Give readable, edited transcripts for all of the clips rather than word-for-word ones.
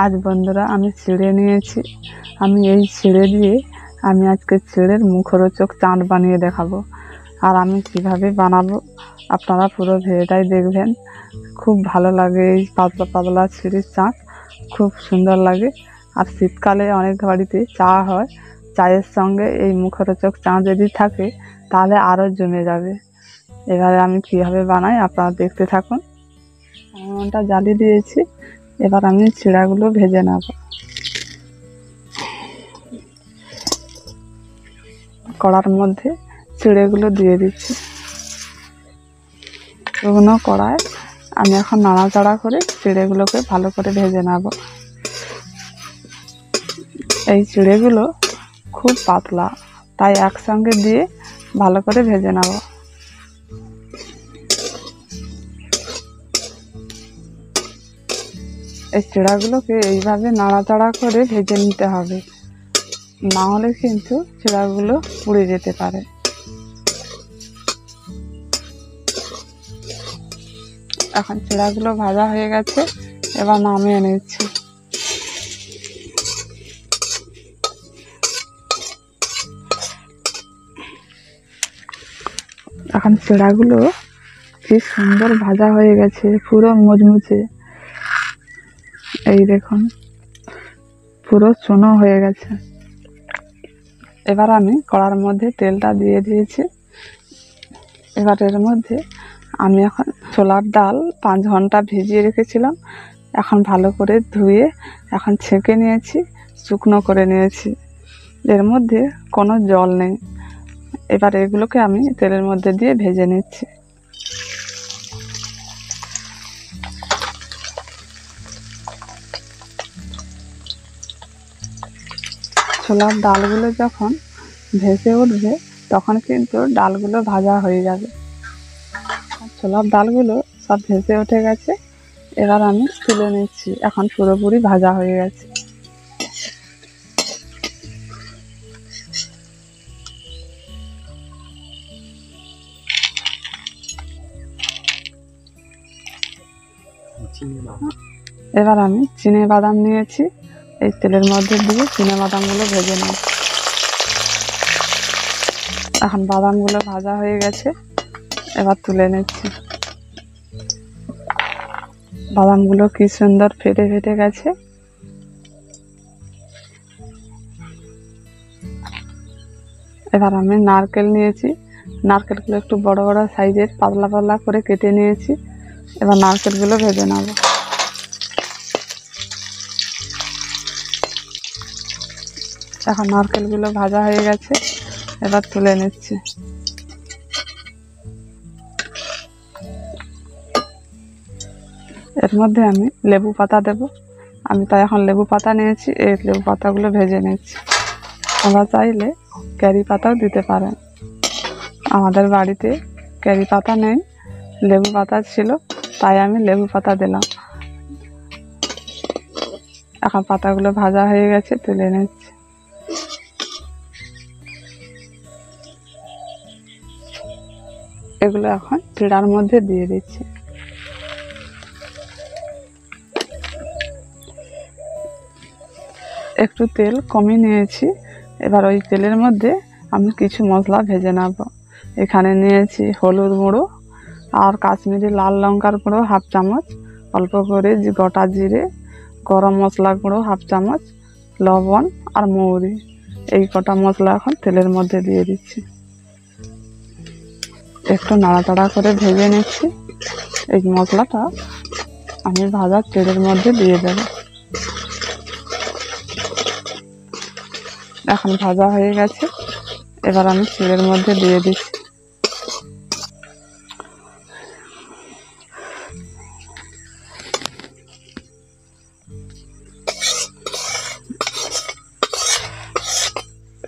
আজ বন্ধুরা আমি ছিঁড়ে নিয়েছি। আমি এই ছিঁড়ে দিয়ে আমি আজকে ছিঁড়ের মুখরোচক চাঁদ বানিয়ে দেখাবো। আর আমি কিভাবে বানাবো আপনারা পুরো ভিডিওটাই দেখবেন। খুব ভালো লাগে এই পাতলা পাতলা ছিঁড়ের চাঁদ, খুব সুন্দর লাগে। আর শীতকালে অনেক বাড়িতে চা হয়, চায়ের সঙ্গে এই মুখরোচক চাঁদ যদি থাকে তাহলে আরও জমে যাবে। এবারে আমি কীভাবে বানাই আপনারা দেখতে থাকুন। উনুনটা জ্বালিয়ে দিয়েছি, এবার আমি চিড়াগুলো ভেজে নেব। কড়ার মধ্যে চিড়েগুলো দিয়ে দিচ্ছি। শুকনো কড়ায় আমি এখন নাড়াচাড়া করে চিড়েগুলোকে ভালো করে ভেজে নেব। এই চিড়েগুলো খুব পাতলা, তাই একসঙ্গে দিয়ে ভালো করে ভেজে নেব। এই চিড়াগুলোকে এইভাবে নাড়াচাড়া করে ভেজে নিতে হবে, না হলে কিন্তু চিড়াগুলো পুড়ে যেতে পারে। এখন চিড়াগুলো ভাজা হয়ে গেছে, এবার নামিয়ে নিচ্ছি। এখন চিড়াগুলো কি সুন্দর ভাজা হয়ে গেছে, পুরো মুচমুচে। এই দেখুন, পুরো চুনো হয়ে গেছে। এবার আমি কড়ার মধ্যে তেলটা দিয়ে দিয়েছি। এবার এর মধ্যে আমি এখন ছোলার ডাল 5 ঘন্টা ভিজিয়ে রেখেছিলাম, এখন ভালো করে ধুয়ে এখন ছেঁকে নিয়েছি, শুকনো করে নিয়েছি। এর মধ্যে কোনো জল নেই। এবার এগুলোকে আমি তেলের মধ্যে দিয়ে ভেজে নিচ্ছি। ছোলার ডালগুলো যখন ভেসে উঠবে তখন কিন্তু ডালগুলো ভাজা হয়ে যাবে। ছোলার ডালগুলো সব ভেসে উঠে গেছে, এবার আমি তুলে নিচ্ছি। এখন পুরোপুরি ভাজা হয়ে গেছে। এবার আমি চিনে বাদাম নিয়েছি, এই তেলের মধ্যে দিয়ে চিনে বাদামগুলো ভেজে নেব। এখন বাদামগুলো ভাজা হয়ে গেছে, এবার তুলে নিচ্ছি। বাদামগুলো কি সুন্দর ফেটে ফেটে গেছে। এবার আমি নারকেল নিয়েছি, নারকেলগুলো একটু বড় বড় সাইজের পাতলা পাতলা করে কেটে নিয়েছি। এবার নারকেলগুলো ভেজে নেব। এখন নারকেলগুলো ভাজা হয়ে গেছে, এবার তুলে নিচ্ছি। এর মধ্যে আমি লেবু পাতা দেব। আমি তাই এখন লেবু পাতা নিয়েছি, এই লেবু পাতাগুলো ভেজে নিচ্ছি। আমরা চাইলে কারি পাতাও দিতে পারেন। আমাদের বাড়িতে কারি পাতা নেই, লেবু পাতা ছিল, তাই আমি লেবু পাতা দিলাম। এখন পাতাগুলো ভাজা হয়ে গেছে, তুলে নিচ্ছি। এগুলো এখন চিড়ার মধ্যে দিয়ে দিচ্ছি। একটু তেল কমিয়ে নিয়েছি, এবার ওই তেলের মধ্যে আমি কিছু মশলা ভেজে নেব। এখানে নিয়েছি হলুদ গুঁড়ো আর কাশ্মীরি লাল লঙ্কার গুঁড়ো 1/2 চামচ, অল্প করে গোটা জিরে, গরম মশলা গুঁড়ো 1/2 চামচ, লবণ আর মৌরি। এই কটা মশলা এখন তেলের মধ্যে দিয়ে দিচ্ছি। একটু নাড়াচাড়া করে ভেজে নিচ্ছি। এই মশলাটা আমি ভাজা তেলের মধ্যে দিয়ে দেব। এখন ভাজা হয়ে গেছে, এবার আমি চিড়ের মধ্যে দিয়ে দিচ্ছি।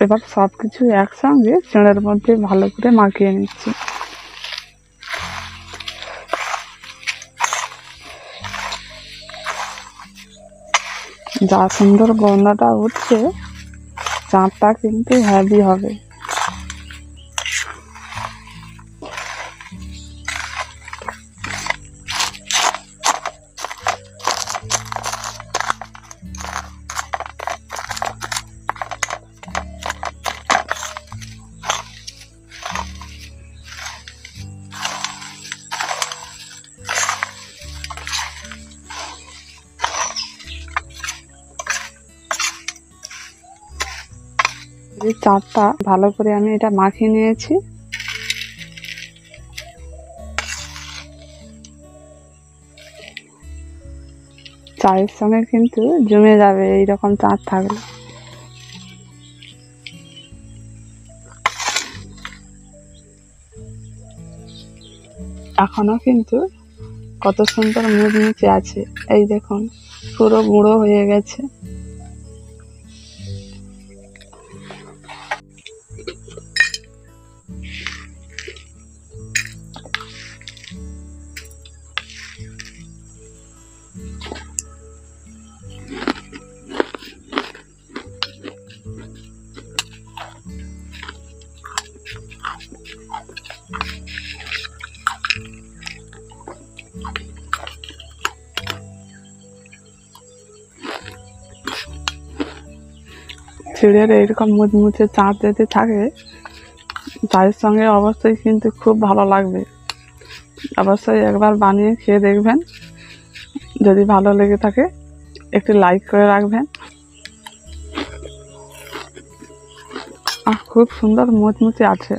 এবার সব কিছু একসঙ্গে চিড়ের মধ্যে ভালো করে মাখিয়ে নিচ্ছি। যা সুন্দর গন্ধটা উঠছে, চাঁদটা কিন্তু হেভি হবে। এই চাটা ভালো করে আমি এটা মাখিয়ে নিয়েছি। চায়ের সঙ্গে কিন্তু জমে যাবে এইরকম চাট থাকলে। এখনো কিন্তু কত সুন্দর মুচমুচে আছে, এই দেখুন পুরো গুঁড়ো হয়ে গেছে। চিড়ের এইরকম মুচমুচে চাট যদি থাকে চায়ের সঙ্গে অবশ্যই কিন্তু খুব ভালো লাগবে। অবশ্যই একবার বানিয়ে খেয়ে দেখবেন। যদি ভালো লেগে থাকে একটি লাইক করে রাখবেন। খুব সুন্দর মুচমুচে আছে।